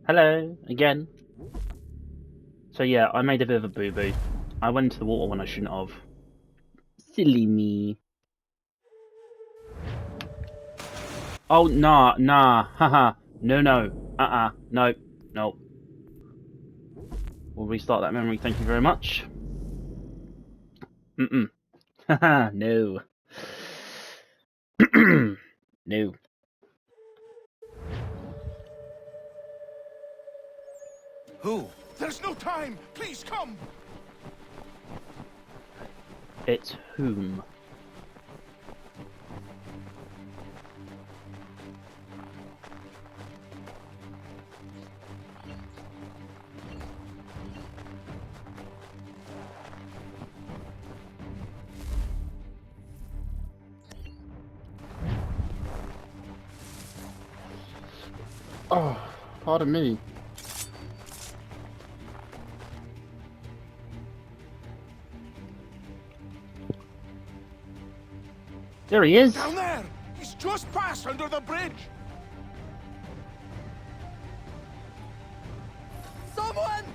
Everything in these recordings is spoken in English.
Hello, again. So yeah, I made a bit of a boo-boo. I went into the water when I shouldn't have. Silly me. Oh, nah, haha. No, no, no. We'll restart that memory, thank you very much. Haha, no. No. Who? There's no time! Please come! It's whom? Oh, pardon me. There he is! Down there! He's just passed under the bridge! Someone!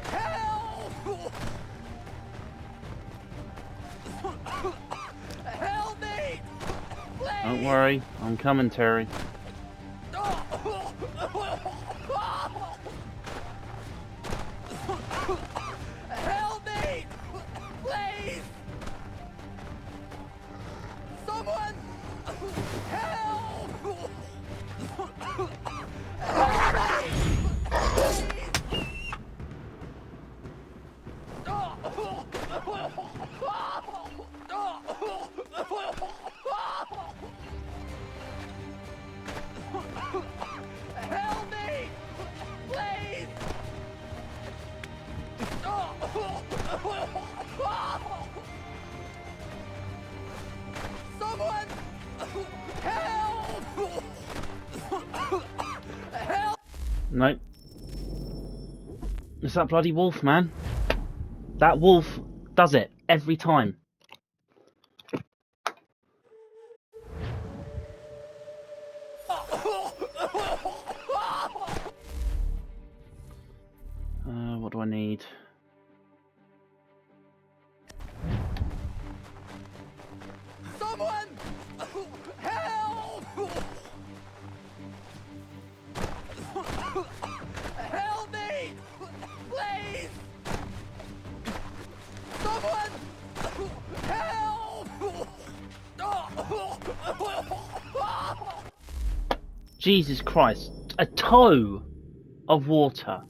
Help! Help me! Please! Don't worry, I'm coming, Terry. Help me! Please! Someone! Help! Help me! Please! Someone! Help! Help! Nope. It's that bloody wolf, man. That wolf does it every time. What do I need? Someone! Help! Help me! Please! Someone! Help! Jesus Christ. A toe of water.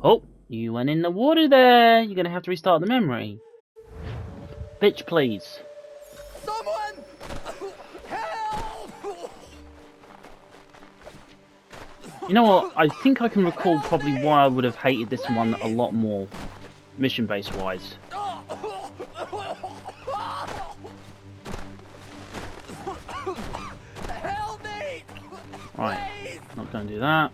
Oh, you went in the water there. You're going to have to restart the memory. Bitch, please. Someone! Help! You know what? I think I can recall probably why I would have hated this one a lot more, mission-based wise. Help me! Right, not going to do that.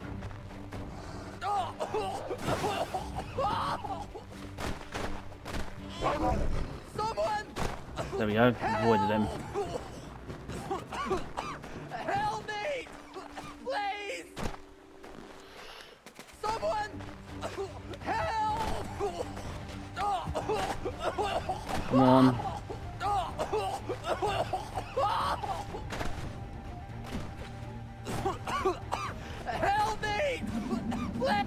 Someone! There we go, avoided him. Help me! Please! Someone! Help! Come on. Help me! Please!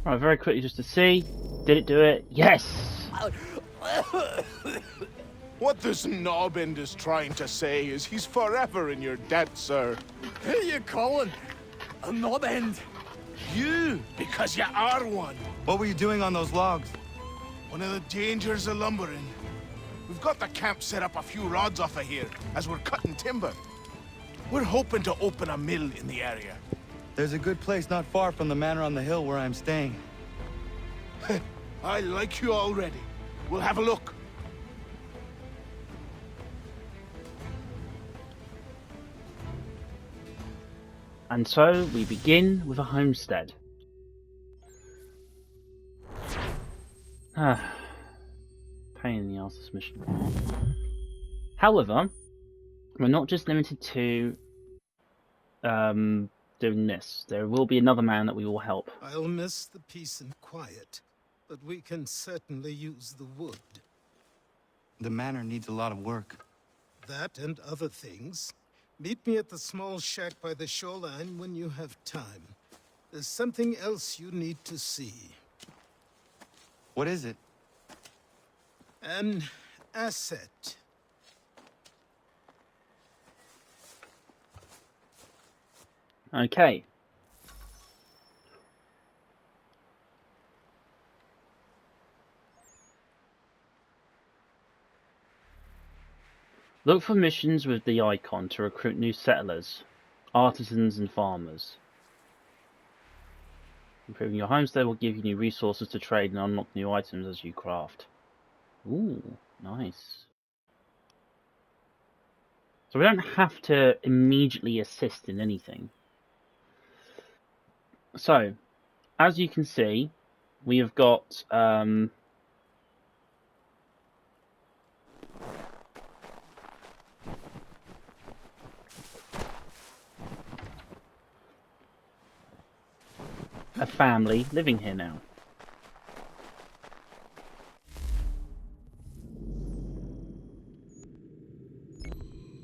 Right, very quickly just to see. Did it do it? Yes! What this knobbend is trying to say is he's forever in your debt, sir. Who are you calling? A knob end? You, because you are one. What were you doing on those logs? One of the dangers of lumbering. We've got the camp set up a few rods off of here, as we're cutting timber. We're hoping to open a mill in the area. There's a good place not far from the manor on the hill where I'm staying. I like you already. We'll have a look. And so we begin with a homestead. Pain in the arse, this mission. However, we're not just limited to doing this. There will be another man that we will help. I'll miss the peace and quiet, but we can certainly use the wood. The manor needs a lot of work. That and other things. Meet me at the small shack by the shoreline when you have time. There's something else you need to see. What is it? An asset. Okay. Look for missions with the icon to recruit new settlers, artisans and farmers. Improving your homestead will give you new resources to trade and unlock new items as you craft. Ooh, nice. So we don't have to immediately assist in anything. So, as you can see, we have got a family living here now.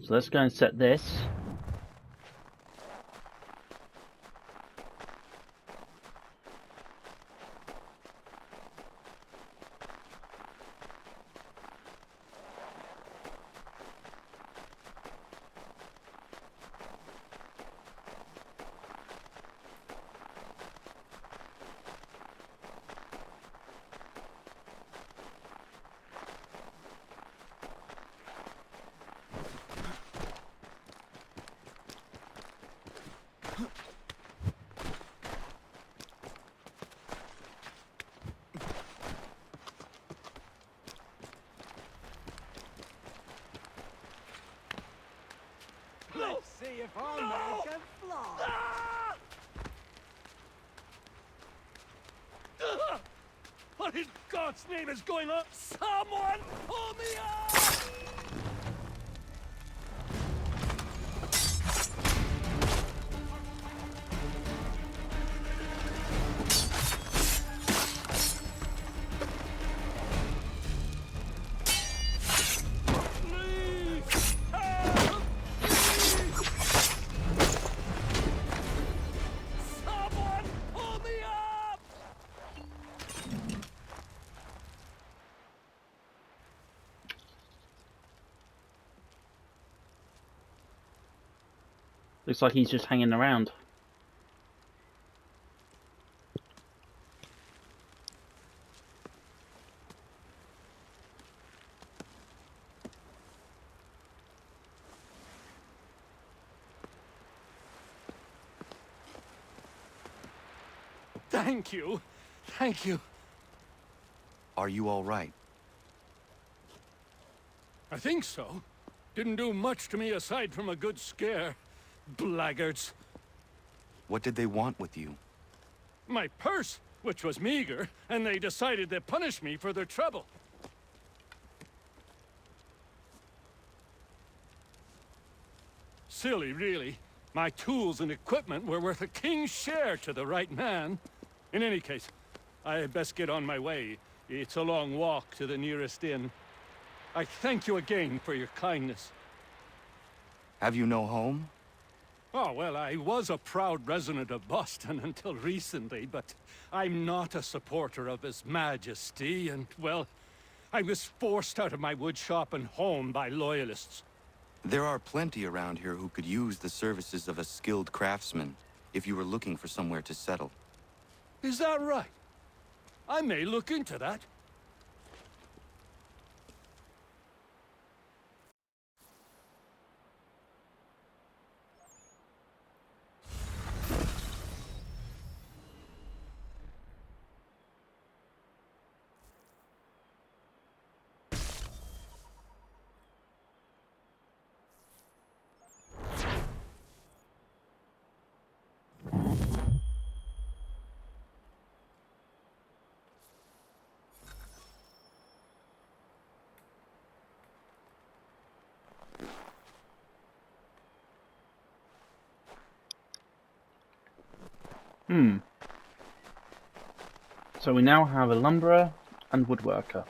So let's go and set this. Let's see if our man can fly. What in God's name is going on? Someone pull me up! Looks like he's just hanging around. Thank you. Thank you. Are you all right? I think so. Didn't do much to me aside from a good scare. Blackguards. What did they want with you? My purse, which was meager, and they decided to punish me for their trouble. Silly, really. My tools and equipment were worth a king's share to the right man. In any case, I had best get on my way. It's a long walk to the nearest inn. I thank you again for your kindness. Have you no home? Oh, well, I was a proud resident of Boston until recently, but I'm not a supporter of His Majesty, and, well, I was forced out of my woodshop and home by loyalists. There are plenty around here who could use the services of a skilled craftsman, if you were looking for somewhere to settle. Is that right? I may look into that. So we now have a lumberer and woodworker.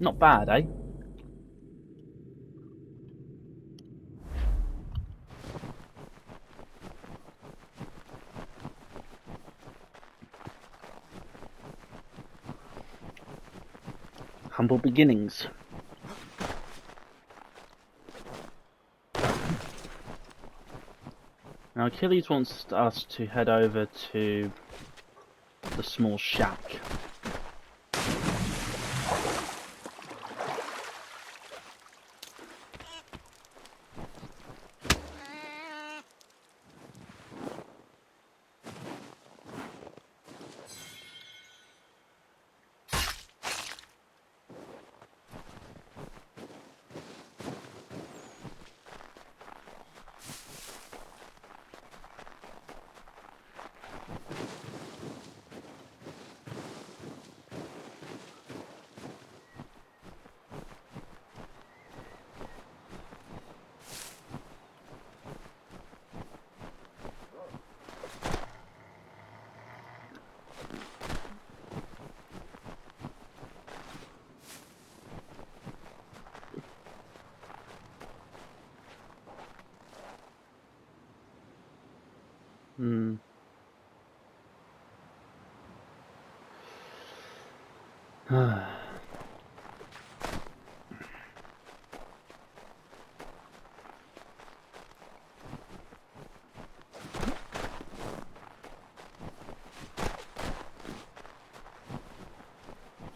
Not bad, eh? Humble beginnings. Now Achilles wants us to head over to the small shack.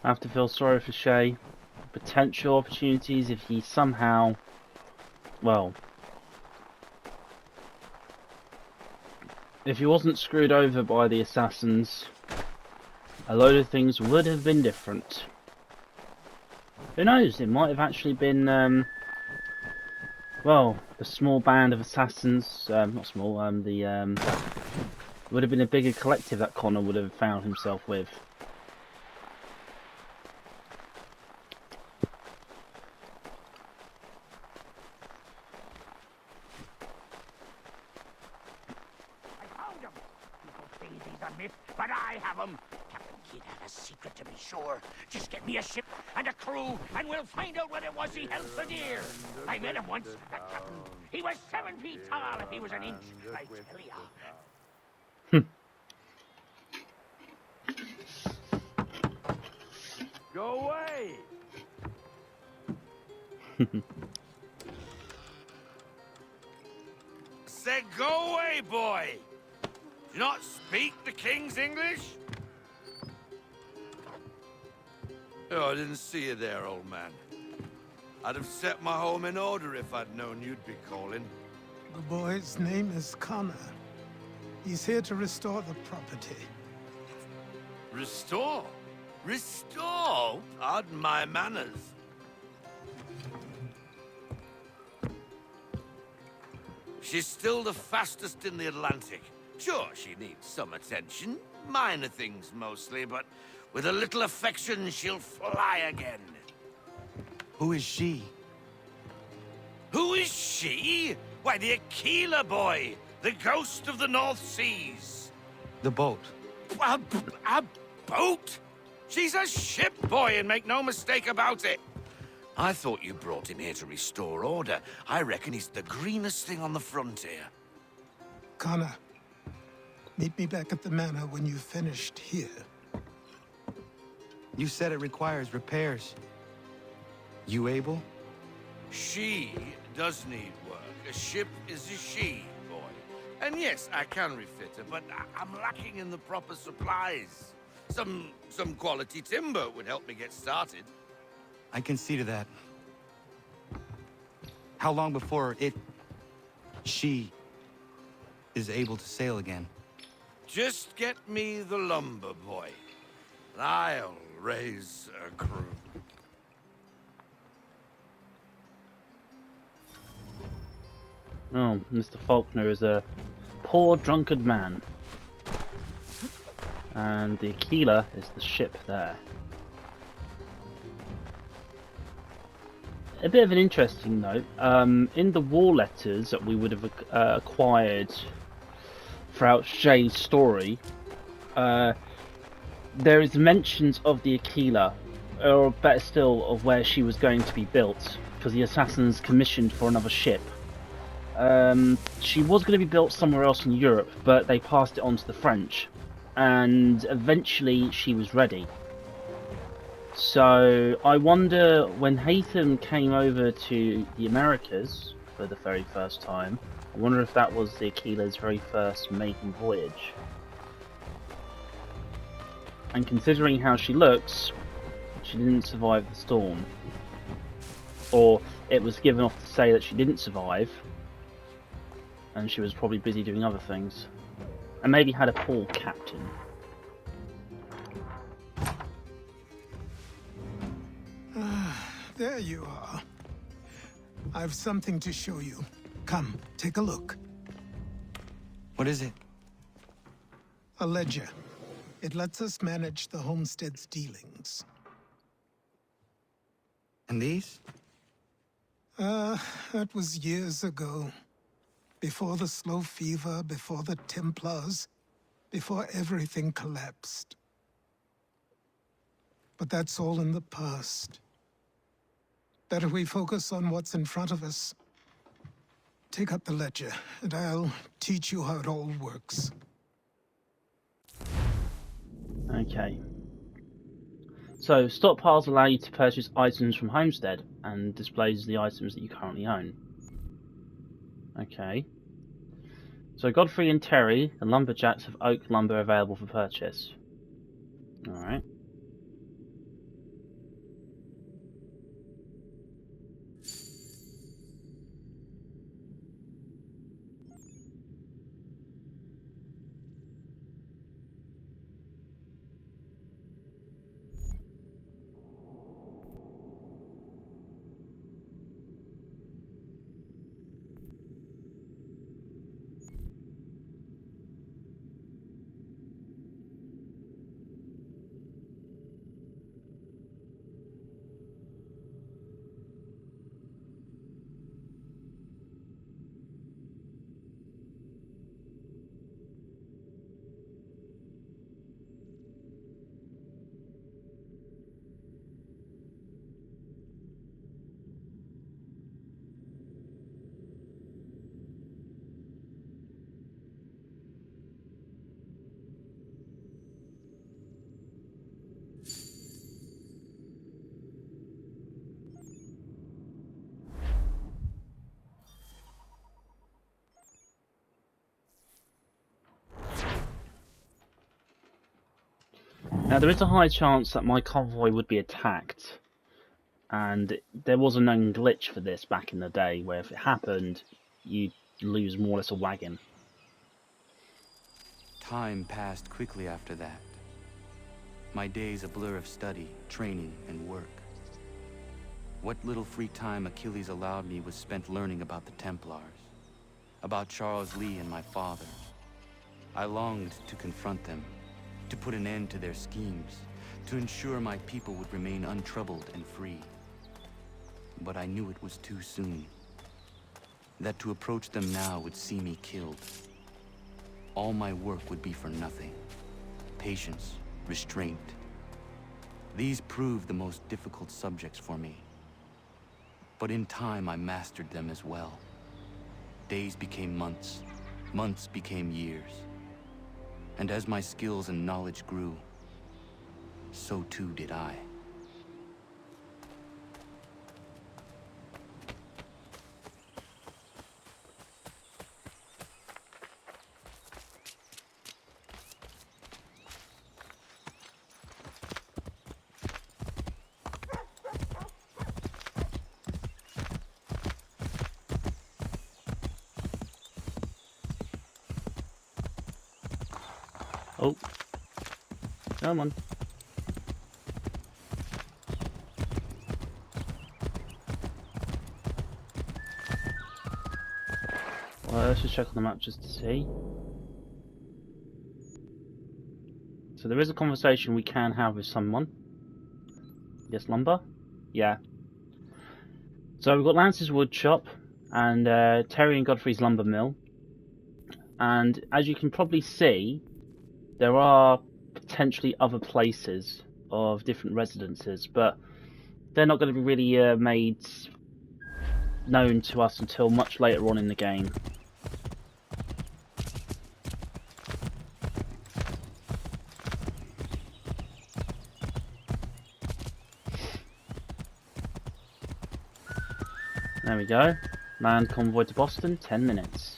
I have to feel sorry for Shay. Potential opportunities if he somehow, well, if he wasn't screwed over by the assassins, a load of things would have been different. Who knows, it might have actually been, well, the small band of assassins, not small, would have been a bigger collective that Connor would have found himself with. But I have them. Captain Kidd had a secret, to be sure. Just get me a ship and a crew, and we'll find out what it was he held for dear. I met him once, that captain. He was 7 feet tall if he was an inch, I tell ya. Go away! Said go away, boy! Do you not speak the King's English? Oh, I didn't see you there, old man. I'd have set my home in order if I'd known you'd be calling. The boy's name is Connor. He's here to restore the property. Restore? Restore? Pardon my manners. She's still the fastest in the Atlantic. Sure, she needs some attention. Minor things mostly, but with a little affection, she'll fly again. Who is she? Who is she? Why, the Achilles boy, the ghost of the North Seas. The boat. A boat? She's a ship boy, and make no mistake about it. I thought you brought him here to restore order. I reckon he's the greenest thing on the frontier. Connor, meet me back at the manor when you've finished here. You said it requires repairs. You able? She does need work. A ship is a she, boy. And yes, I can refit her, but I'm lacking in the proper supplies. Some quality timber would help me get started. I can see to that. How long before she is able to sail again? Just get me the lumber, boy. And I'll raise a crew. Oh, Mr. Faulkner is a poor drunkard man. And the Achilles is the ship there. A bit of an interesting note, in the war letters that we would have acquired throughout Shay's story, there is mentions of the Aquila, or better still, of where she was going to be built, because the assassins commissioned for another ship. She was going to be built somewhere else in Europe, but they passed it on to the French, and eventually she was ready. So I wonder, when Haytham came over to the Americas for the very first time, I wonder if that was the Aquila's very first maiden voyage. And considering how she looks, she didn't survive the storm. Or it was given off to say that she didn't survive, and she was probably busy doing other things. And maybe had a poor captain. There you are. I've something to show you. Come, take a look. What is it? A ledger. It lets us manage the Homestead's dealings. And these? That was years ago. Before the slow fever, before the Templars, before everything collapsed. But that's all in the past. Better we focus on what's in front of us. Take up the ledger, and I'll teach you how it all works. Okay. So, stockpiles allow you to purchase items from Homestead, and displays the items that you currently own. Okay. So, Godfrey and Terry, the lumberjacks, have oak lumber available for purchase. Alright. Now, there is a high chance that my convoy would be attacked, and there was a known glitch for this back in the day, where if it happened, you'd lose more or less a wagon. Time passed quickly after that. My days a blur of study, training, and work. What little free time Achilles allowed me was spent learning about the Templars, about Charles Lee and my father. I longed to confront them, to put an end to their schemes, to ensure my people would remain untroubled and free. But I knew it was too soon. That to approach them now would see me killed. All my work would be for nothing. Patience, restraint. These proved the most difficult subjects for me. But in time I mastered them as well. Days became months, months became years. And as my skills and knowledge grew, so too did I. Oh. Come on. Well, let's just check on the map just to see. So there is a conversation we can have with someone. Yes, lumber? Yeah. So we've got Lance's wood shop and Terry and Godfrey's lumber mill. and as you can probably see, there are potentially other places of different residences, but they're not going to be really made known to us until much later on in the game. There we go. Land convoy to Boston, 10 minutes.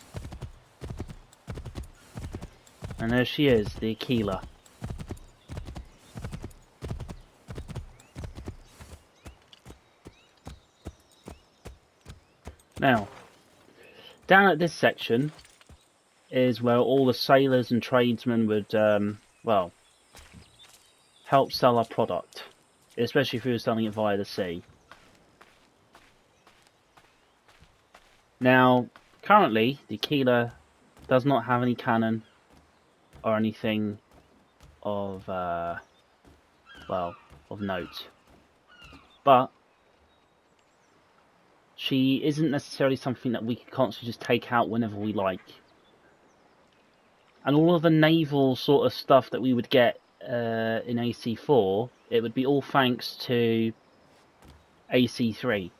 And there she is, the Achilles. Now, down at this section is where all the sailors and tradesmen would, well, help sell our product, especially if we were selling it via the sea. Now, currently, the Achilles does not have any cannon or anything of, well, of note. But she isn't necessarily something that we can constantly just take out whenever we like. And all of the naval sort of stuff that we would get in AC4, it would be all thanks to AC3.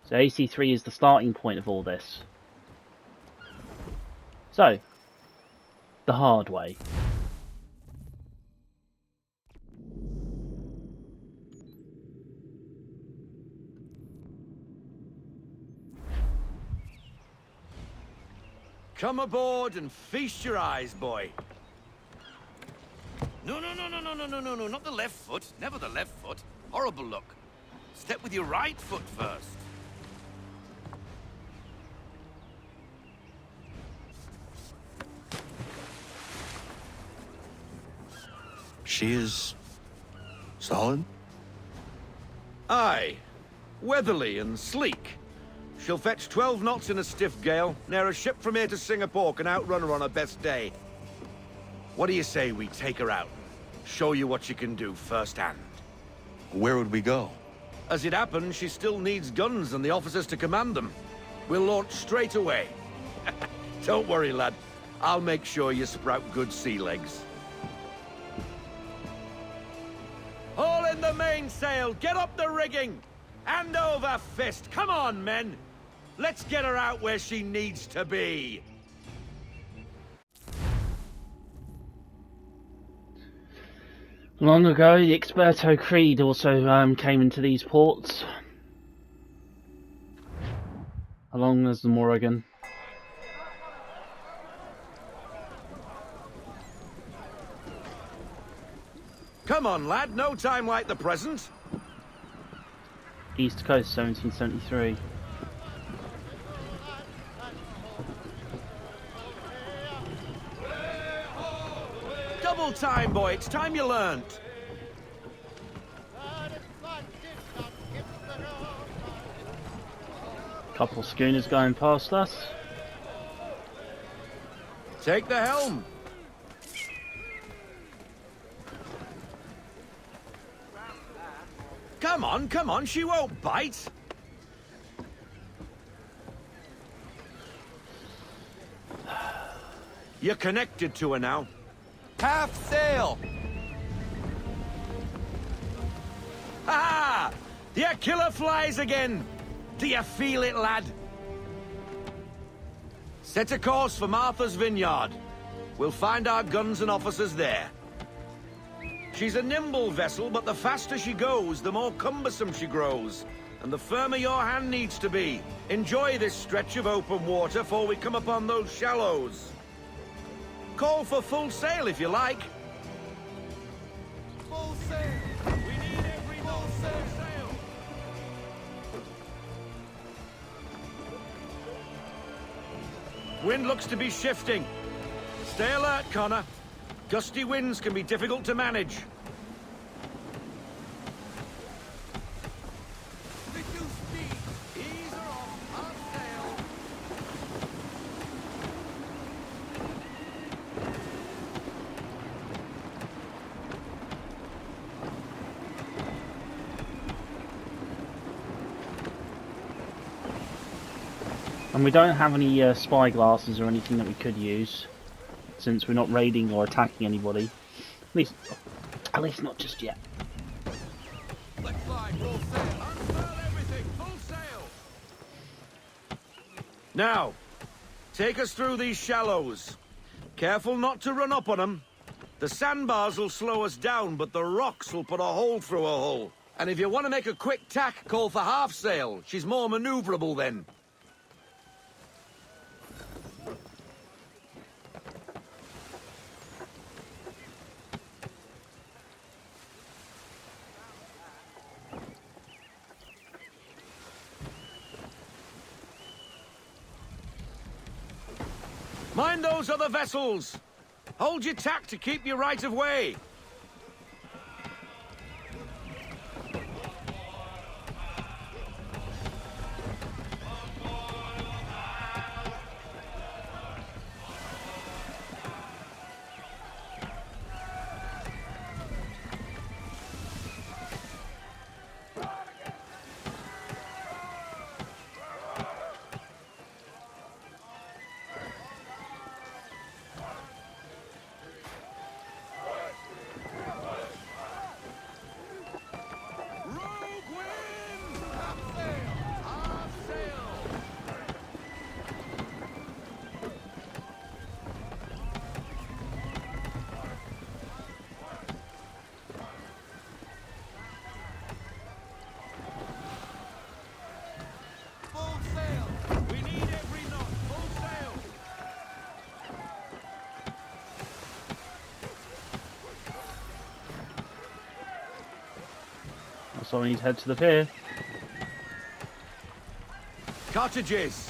So AC3 is the starting point of all this. So, the hard way. Come aboard and feast your eyes, boy. No, not the left foot. Never the left foot. Horrible look. Step with your right foot first. She is solid? Aye. Weatherly and sleek. She'll fetch 12 knots in a stiff gale. Ne'er a ship from here to Singapore can outrun her on her best day. What do you say we take her out? Show you what she can do firsthand. Where would we go? As it happens, she still needs guns and the officers to command them. We'll launch straight away. Don't worry, lad. I'll make sure you sprout good sea legs. Haul in the mainsail! Get up the rigging! Hand over fist! Come on, men! Let's get her out where she needs to be! Long ago, the Experto Creed also came into these ports, along as the Morrigan. Come on, lad, no time like the present. East Coast, 1773. Double time, boy, it's time you learned. Couple schooners going past us. Take the helm. Come on, she won't bite. You're connected to her now. Half sail! Ha! The Achilles flies again! Do you feel it, lad? Set a course for Martha's Vineyard. We'll find our guns and officers there. She's a nimble vessel, but the faster she goes, the more cumbersome she grows. And the firmer your hand needs to be. Enjoy this stretch of open water before we come upon those shallows. Call for full sail if you like. Full sail! We need every full sail! Wind looks to be shifting. Stay alert, Connor. Gusty winds can be difficult to manage. Reduce speed. Ease her off. Half sail. And we don't have any spy glasses or anything that we could use, since we're not raiding or attacking anybody. At least not just yet. Let fly, full sail. Unfurl everything, full sail. Now, take us through these shallows. Careful not to run up on them. The sandbars will slow us down, but the rocks will put a hole through a hull. And if you want to make a quick tack, call for half sail. She's more maneuverable then. Mind those other vessels! Hold your tack to keep your right of way! So we need to head to the pier. Cottages!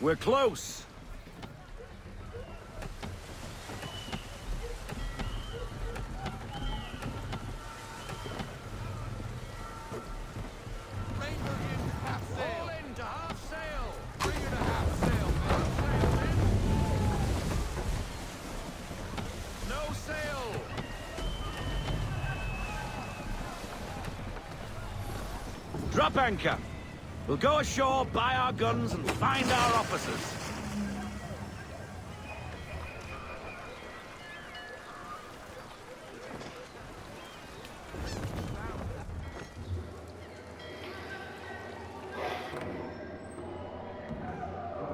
We're close! Drop anchor. We'll go ashore, buy our guns, and find our officers.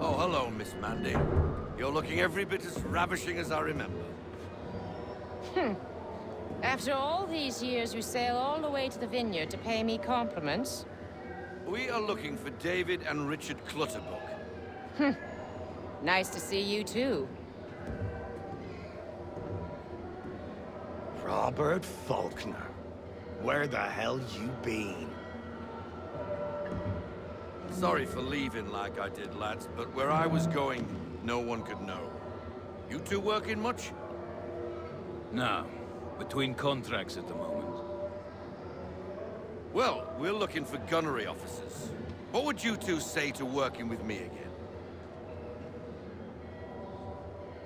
Oh, hello, Miss Mandy. You're looking every bit as ravishing as I remember. After all these years, you sail all the way to the vineyard to pay me compliments? We are looking for David and Richard Clutterbuck. Nice to see you, too. Robert Faulkner. Where the hell you been? Sorry for leaving like I did, lads, but where I was going, no one could know. You two working much? No. Between contracts at the moment. Well, we're looking for gunnery officers. What would you two say to working with me again?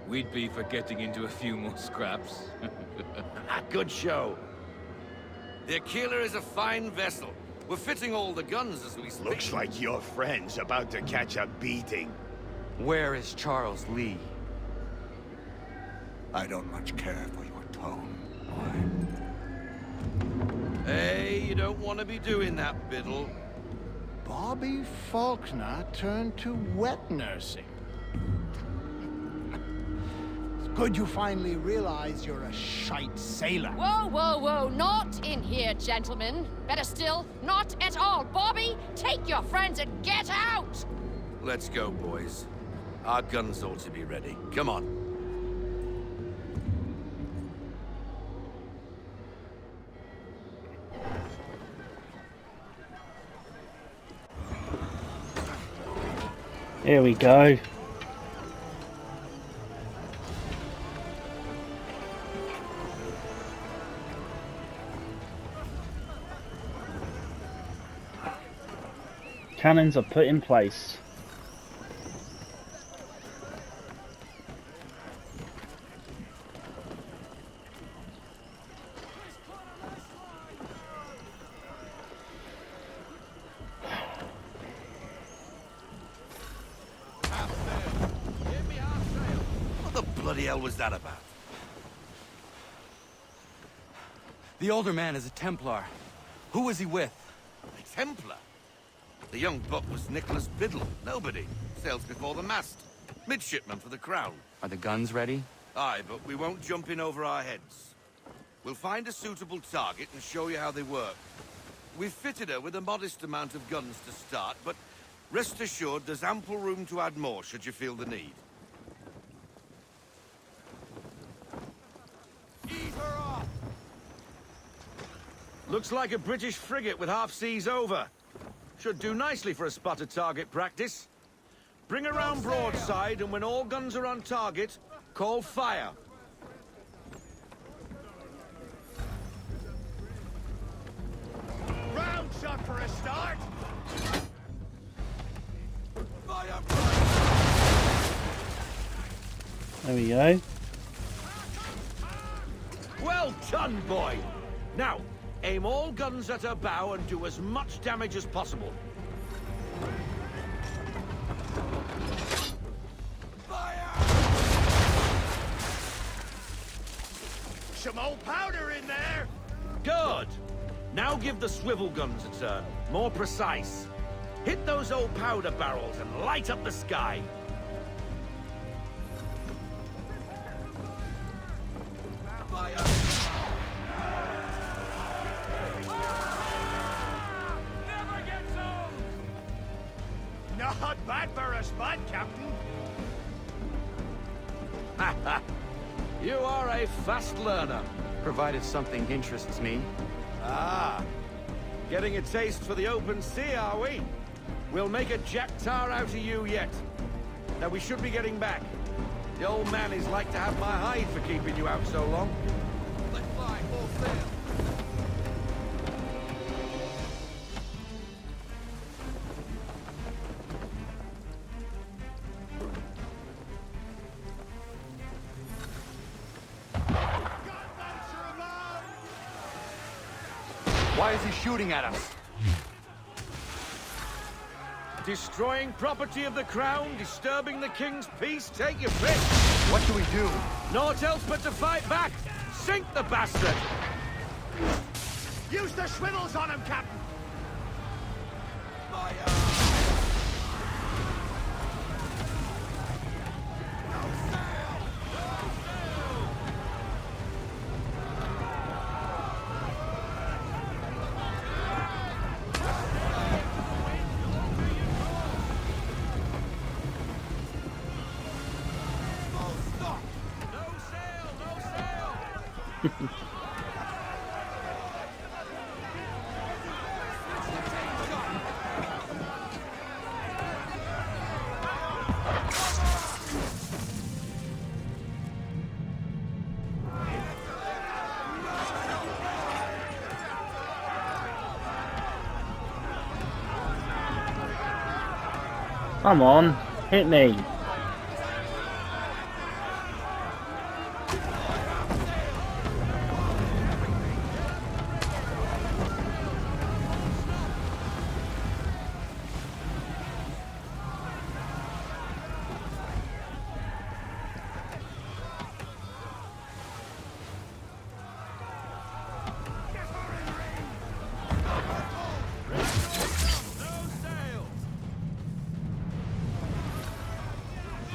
We'd be for getting into a few more scraps. Good show. The Achilles is a fine vessel. We're fitting all the guns as we speak. Looks like your friend's about to catch a beating. Where is Charles Lee? I don't much care for your tone, boy. Hey, you don't want to be doing that, Biddle. Bobby Faulkner turned to wet nursing. It's good you finally realize you're a shite sailor. Whoa, whoa, whoa, not in here, gentlemen. Better still, not at all. Bobby, take your friends and get out! Let's go, boys. Our guns ought to be ready. Come on. Here we go. Cannons are put in place. bloody hell was that about? The older man is a Templar. Who was he with? A Templar? The young buck was Nicholas Biddle. Nobody. Sails before the mast. Midshipman for the Crown. Are the guns ready? Aye, but we won't jump in over our heads. We'll find a suitable target and show you how they work. We've fitted her with a modest amount of guns to start, but rest assured there's ample room to add more should you feel the need. Ease her off! Looks like a British frigate with half seas over. Should do nicely for a spotted target practice. Bring her round broadside, and when all guns are on target, call fire. Round shot for a start! Fire! There we go. Well done, boy! Now, aim all guns at her bow and do as much damage as possible. Some old powder in there! Good! Now give the swivel guns a turn. More precise. Hit those old powder barrels and light up the sky. Fire! Never gets old! Not bad for a spud, Captain. Ha ha! You are a fast learner. Provided something interests me. Ah, getting a taste for the open sea, are we? We'll make a jack tar out of you yet. Now we should be getting back. The old man is like to have my hide for keeping you out so long. Let fly, full sail. Why is he shooting at us? Destroying property of the crown, disturbing the king's peace, take your pick. What do we do? Naught else but to fight back. Sink the bastard! Use the swivels on him, Captain! Come on, hit me.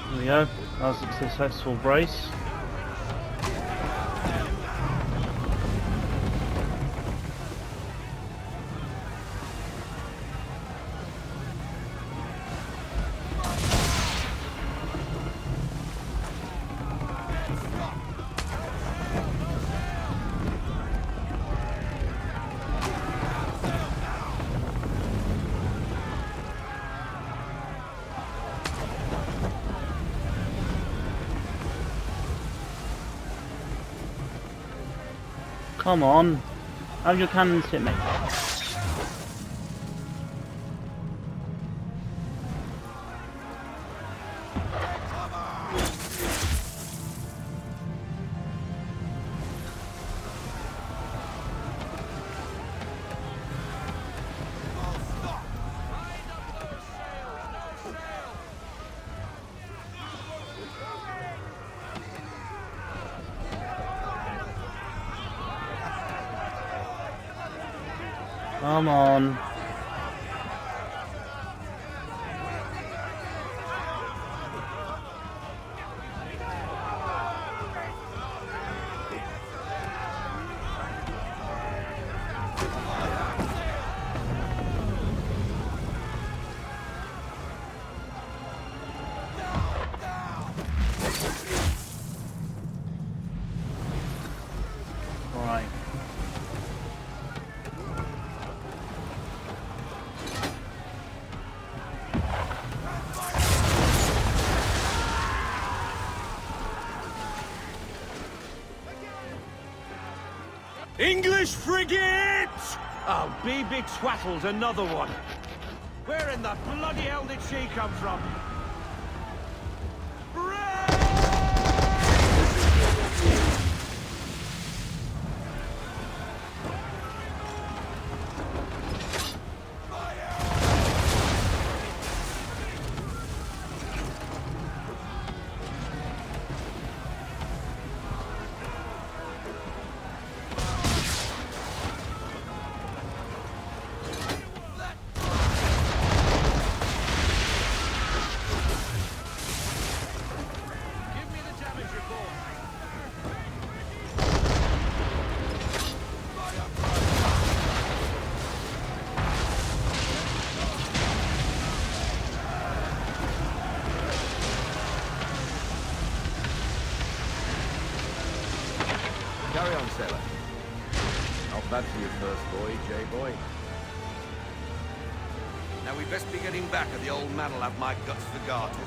There we go. That was a successful brace. Come on. Have your cannons hit me. Come on. Right. English frigate! Oh, be betwattled, another one. Where in the bloody hell did she come from? Carry on, sailor. Not bad for your first voyage, eh, boy? Now we'd best be getting back, or the old man will have my guts for garters.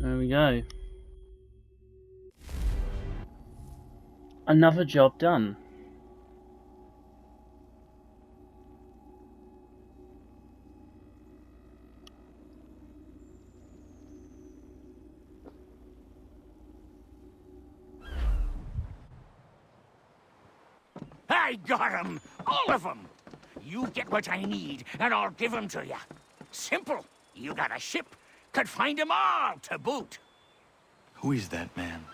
There we go. Another job done. I got 'em! All of 'em! You get what I need, and I'll give 'em to you. Simple. You got a ship, could find 'em all to boot. Who is that man?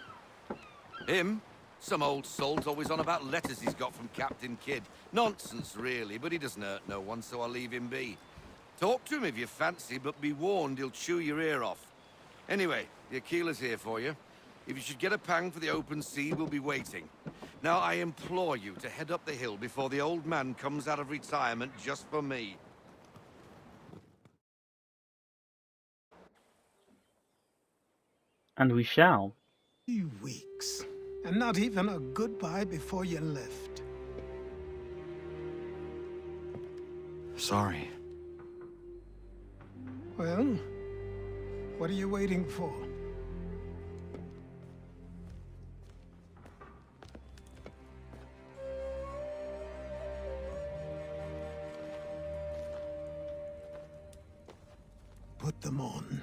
Him? Some old soul's always on about letters he's got from Captain Kidd. Nonsense, really, but he doesn't hurt no one, so I'll leave him be. Talk to him if you fancy, but be warned he'll chew your ear off. Anyway, the Achilles here for you. If you should get a pang for the open sea, we'll be waiting. Now, I implore you to head up the hill before the old man comes out of retirement just for me. And we shall. 3 weeks. And not even a goodbye before you left. Sorry. Well, what are you waiting for? Put them on.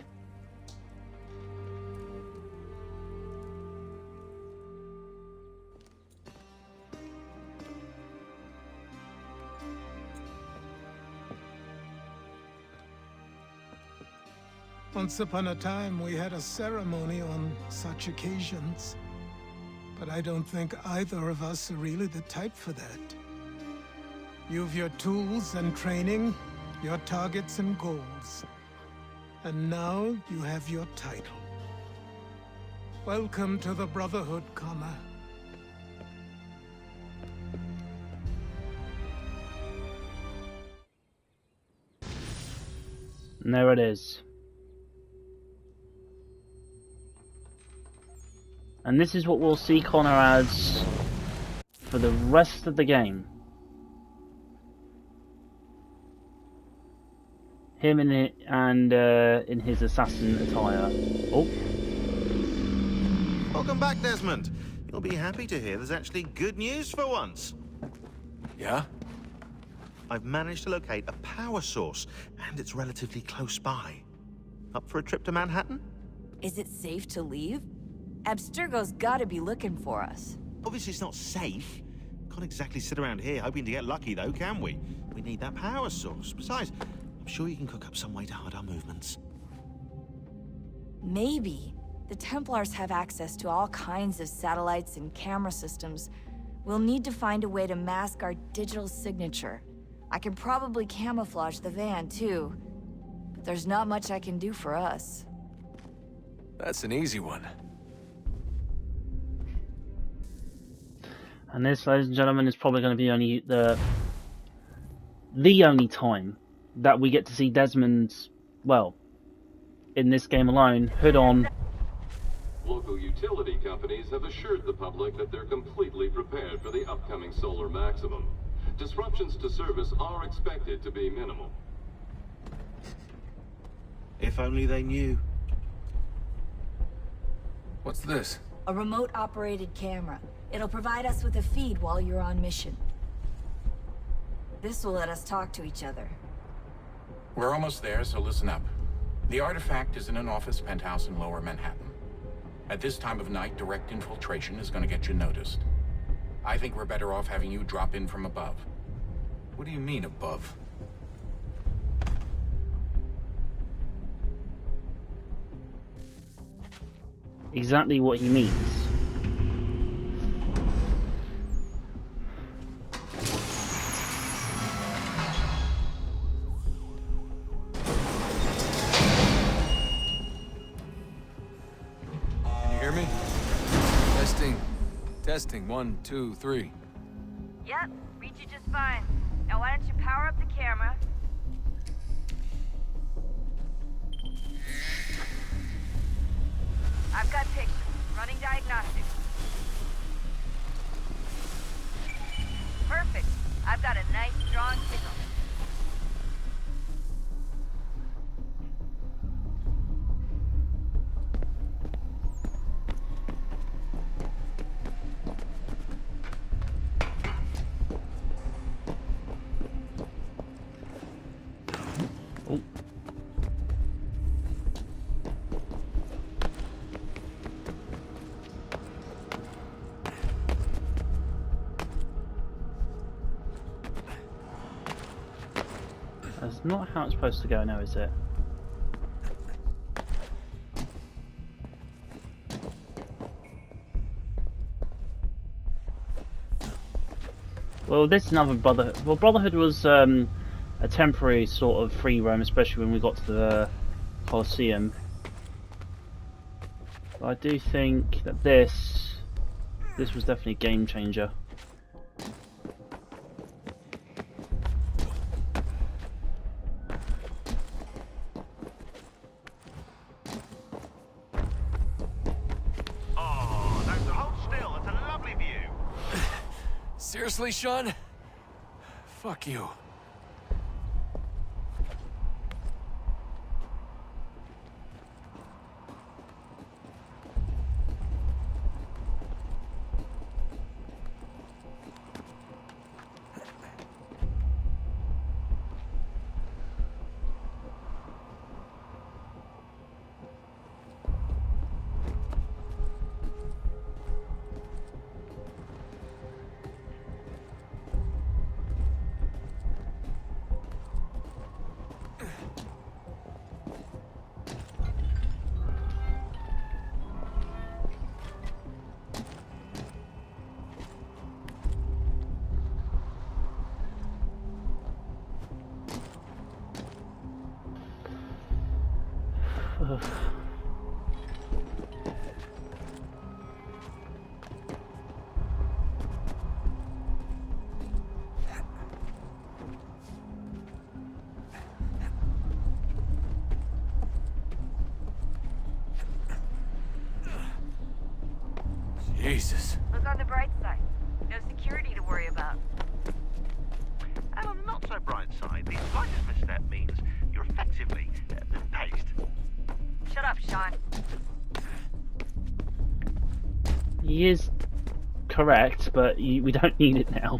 Once upon a time, we had a ceremony on such occasions. But I don't think either of us are really the type for that. You've your tools and training, your targets and goals. And now you have your title. Welcome to the Brotherhood, Connor. And there it is. And this is what we'll see Connor as for the rest of the game. Him in it and in his assassin attire. Oh. Welcome back, Desmond. You'll be happy to hear there's actually good news for once. Yeah? I've managed to locate a power source, and it's relatively close by. Up for a trip to Manhattan? Is it safe to leave? Abstergo's gotta be looking for us. Obviously, it's not safe. Can't exactly sit around here hoping to get lucky, though, can we? We need that power source. Besides, I'm sure you can cook up some way to hide our movements. Maybe. The Templars have access to all kinds of satellites and camera systems. We'll need to find a way to mask our digital signature. I can probably camouflage the van, too. But there's not much I can do for us. That's an easy one. And this, ladies and gentlemen, is probably going to be only the only time that we get to see Desmond's, well, in this game alone, hood on. Local utility companies have assured the public that they're completely prepared for the upcoming solar maximum. Disruptions to service are expected to be minimal. If only they knew. What's this? A remote-operated camera. It'll provide us with a feed while you're on mission. This will let us talk to each other. We're almost there, so listen up. The artifact is in an office penthouse in Lower Manhattan. At this time of night, direct infiltration is going to get you noticed. I think we're better off having you drop in from above. What do you mean, above? Exactly what he means. Can you hear me? Testing. Testing. 1, 2, 3. Yep, reach you just fine. Now why don't you power up the camera? I've got pictures. Running diagnostics. Perfect. I've got a nice, strong signal. Oh. That's not how it's supposed to go now, is it? Well, this is another Brotherhood. Well, Brotherhood was a temporary sort of free roam, especially when we got to the Colosseum. But I do think that this was definitely a game changer. Seriously, Sean? Fuck you. Jesus. Look on the bright side. No security to worry about. And on the not so bright side, the slightest misstep means you're effectively paced. Shut up, Sean. He is correct, but we don't need it now.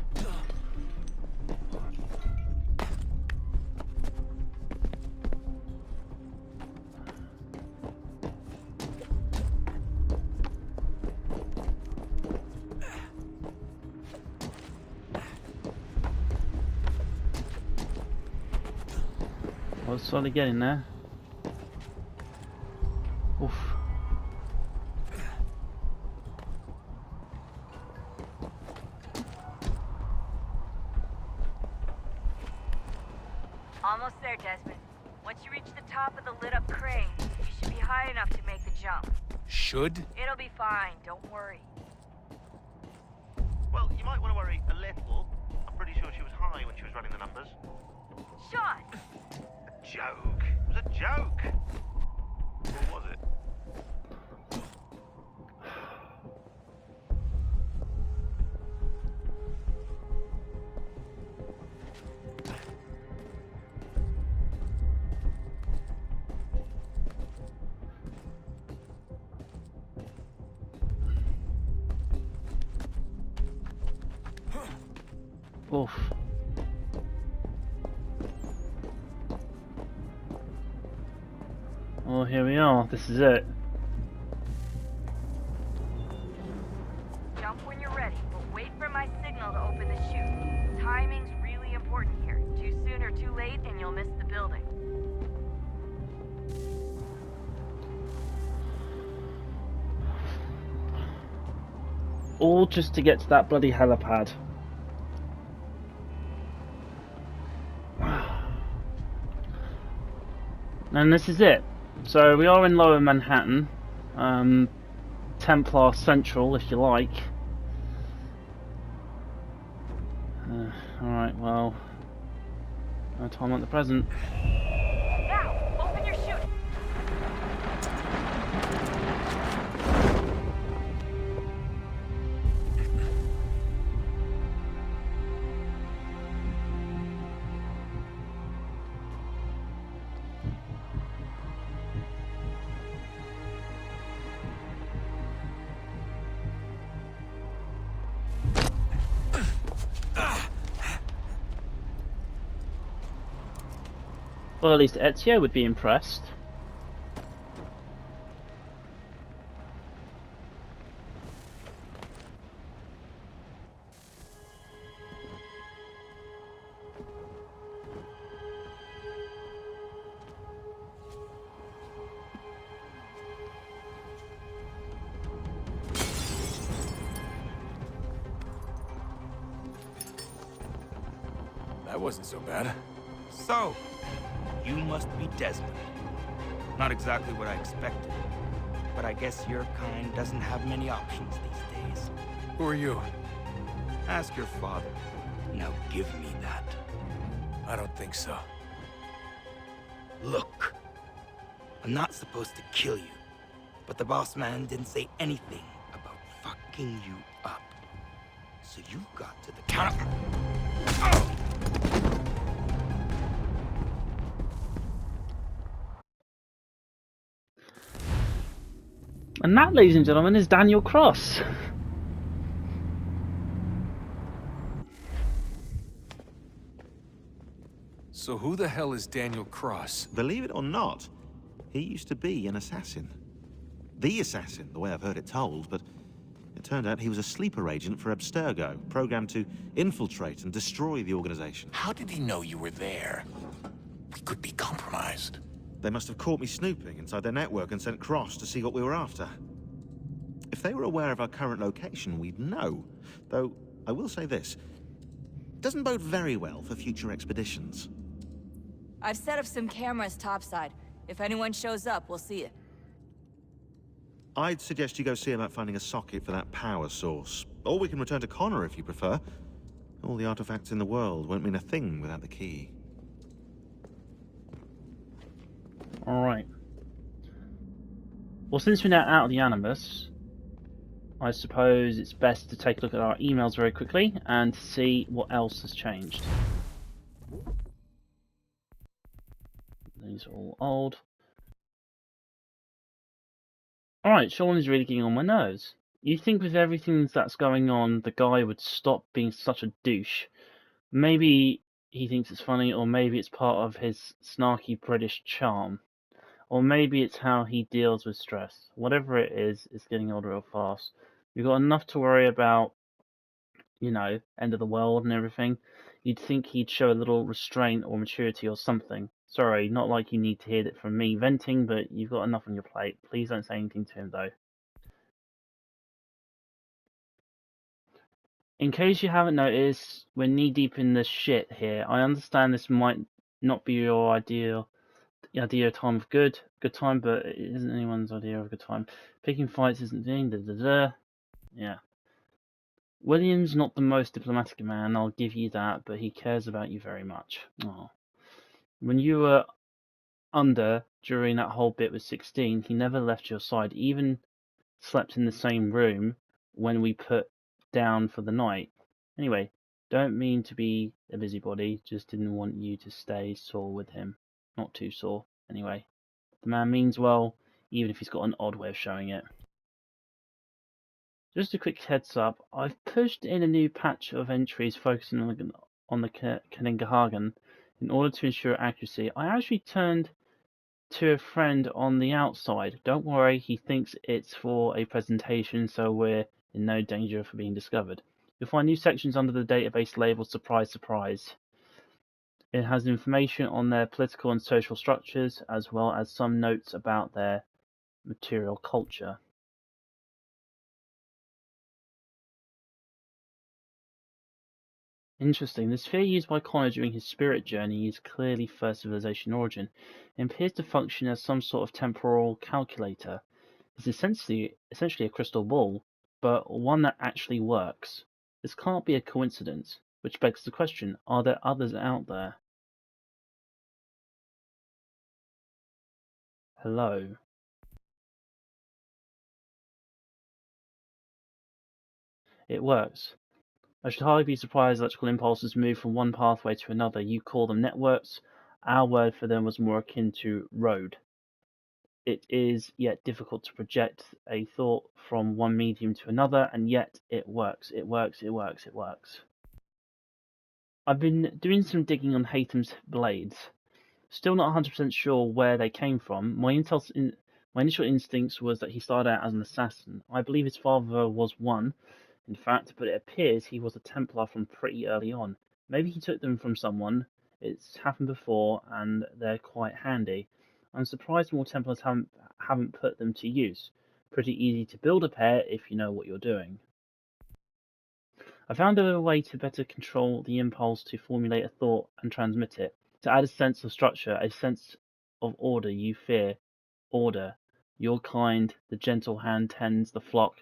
I was slowly getting there. Oof. Almost there, Desmond. Once you reach the top of the lit-up crane, you should be high enough to make the jump. Should? It'll be fine, don't worry. Well, you might want to worry a little. I'm pretty sure she was high when she was running the numbers. Sean! A joke. It was a joke. Or was it? Oof. Oh, here we are. This is it. Jump when you're ready, but wait for my signal to open the chute. Timing's really important here. Too soon or too late, and you'll miss the building. All just to get to that bloody helipad. And this is it. So we are in Lower Manhattan, Templar Central, if you like. Alright, well, no time like the present. Now, open your chute. Well, at least Ezio would be impressed. That wasn't so bad. So, you must be Desmond. Not exactly what I expected, but I guess your kind doesn't have many options these days. Who are you? Ask your father. Now give me that. I don't think so. Look, I'm not supposed to kill you, but the boss man didn't say anything about fucking you up. So you got to the counter. And that, ladies and gentlemen, is Daniel Cross. So who the hell is Daniel Cross? Believe it or not, he used to be an assassin. The assassin, the way I've heard it told, but it turned out he was a sleeper agent for Abstergo, programmed to infiltrate and destroy the organization. How did he know you were there? We could be compromised. They must have caught me snooping inside their network and sent Cross to see what we were after. If they were aware of our current location, we'd know. Though, I will say this. It doesn't bode very well for future expeditions. I've set up some cameras topside. If anyone shows up, we'll see it. I'd suggest you go see about finding a socket for that power source. Or we can return to Connor if you prefer. All the artifacts in the world won't mean a thing without the key. Alright. Well, since we're now out of the Animus, I suppose it's best to take a look at our emails very quickly and see what else has changed. These are all old. Alright, Sean is really getting on my nerves. You'd think with everything that's going on, the guy would stop being such a douche. Maybe he thinks it's funny, or maybe it's part of his snarky British charm. Or maybe it's how he deals with stress. Whatever it is, it's getting old real fast. We've got enough to worry about, you know, end of the world and everything. You'd think he'd show a little restraint or maturity or something. Sorry, not like you need to hear it from me venting, but you've got enough on your plate. Please don't say anything to him, though. In case you haven't noticed, we're knee-deep in the shit here. I understand this might not be your idea of time of good time, but it isn't anyone's idea of a good time. Picking fights isn't doing Yeah. William's not the most diplomatic man, I'll give you that, but he cares about you very much. Oh. When you were under during that whole bit with 16, he never left your side, even slept in the same room when we put down for the night. Anyway, don't mean to be a busybody, just didn't want you to stay sore with him. Not too sore, anyway. The man means well, even if he's got an odd way of showing it. Just a quick heads up, I've pushed in a new patch of entries focusing on the Kningahagen in order to ensure accuracy. I actually turned to a friend on the outside. Don't worry, he thinks it's for a presentation, so we're in no danger for being discovered. You'll find new sections under the database labeled Surprise Surprise. It has information on their political and social structures, as well as some notes about their material culture. Interesting. The sphere used by Connor during his spirit journey is clearly First Civilization origin. It appears to function as some sort of temporal calculator. It's essentially a crystal ball, but one that actually works. This can't be a coincidence, which begs the question, are there others out there? Hello? It works. I should hardly be surprised electrical impulses move from one pathway to another. You call them networks. Our word for them was more akin to road. It is yet difficult to project a thought from one medium to another, and yet it works. It works, it works, it works. I've been doing some digging on Haytham's blades. Still not 100% sure where they came from. My initial instincts was that he started out as an assassin. I believe his father was one, in fact, but it appears he was a Templar from pretty early on. Maybe he took them from someone. It's happened before, and they're quite handy. I'm surprised more Templars haven't put them to use. Pretty easy to build a pair if you know what you're doing. I found a way to better control the impulse to formulate a thought and transmit it. To add a sense of structure, a sense of order you fear. Order. Your kind, the gentle hand tends the flock.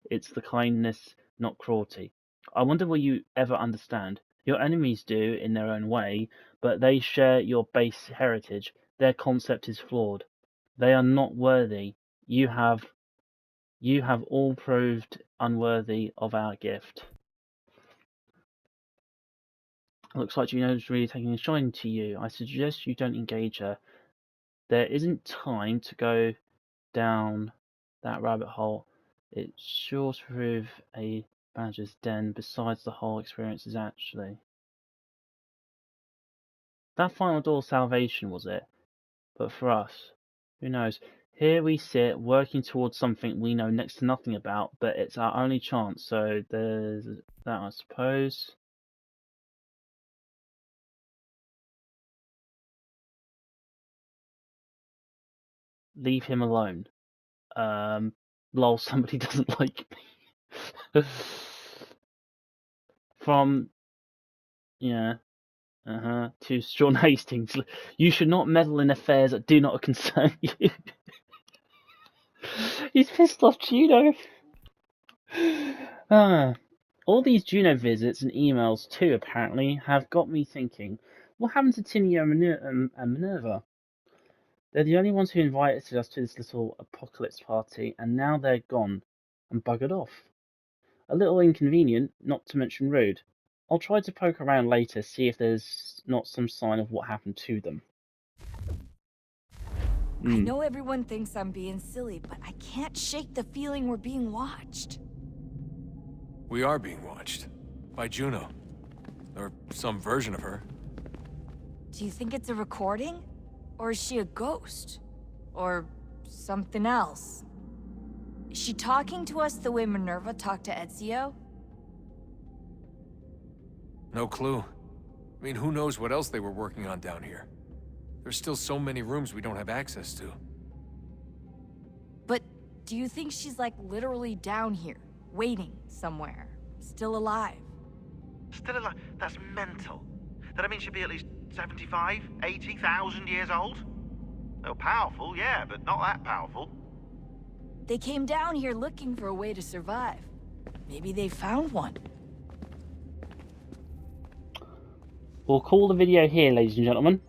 It's the kindness, not cruelty. I wonder will you ever understand. Your enemies do in their own way, but they share your base heritage. Their concept is flawed. They are not worthy. You have all proved unworthy of our gift. Looks like Juno's really taking a shine to you. I suggest you don't engage her. There isn't time to go down that rabbit hole. It's sure to prove a badger's den. Besides, the whole experience is actually... That final door salvation, was it? But for us, who knows? Here we sit, working towards something we know next to nothing about, but it's our only chance, so there's that, I suppose. Leave him alone. Lol, somebody doesn't like me. From, yeah, to Sean Hastings. You should not meddle in affairs that do not concern you. He's pissed off Juno. All these Juno visits and emails too, apparently, have got me thinking, what happened to Tinio and Minerva? They're the only ones who invited us to this little apocalypse party, and now they're gone and buggered off. A little inconvenient, not to mention rude. I'll try to poke around later, see if there's not some sign of what happened to them. I know everyone thinks I'm being silly, but I can't shake the feeling we're being watched. We are being watched. By Juno. Or some version of her. Do you think it's a recording? Or is she a ghost? Or something else? Is she talking to us the way Minerva talked to Ezio? No clue. I mean, who knows what else they were working on down here. There's still so many rooms we don't have access to. But do you think she's like literally down here, waiting somewhere, still alive? Still alive? That's mental. That means she'd be at least 75, 80,000 years old? Well, powerful, yeah, but not that powerful. They came down here looking for a way to survive. Maybe they found one. We'll call the video here, ladies and gentlemen.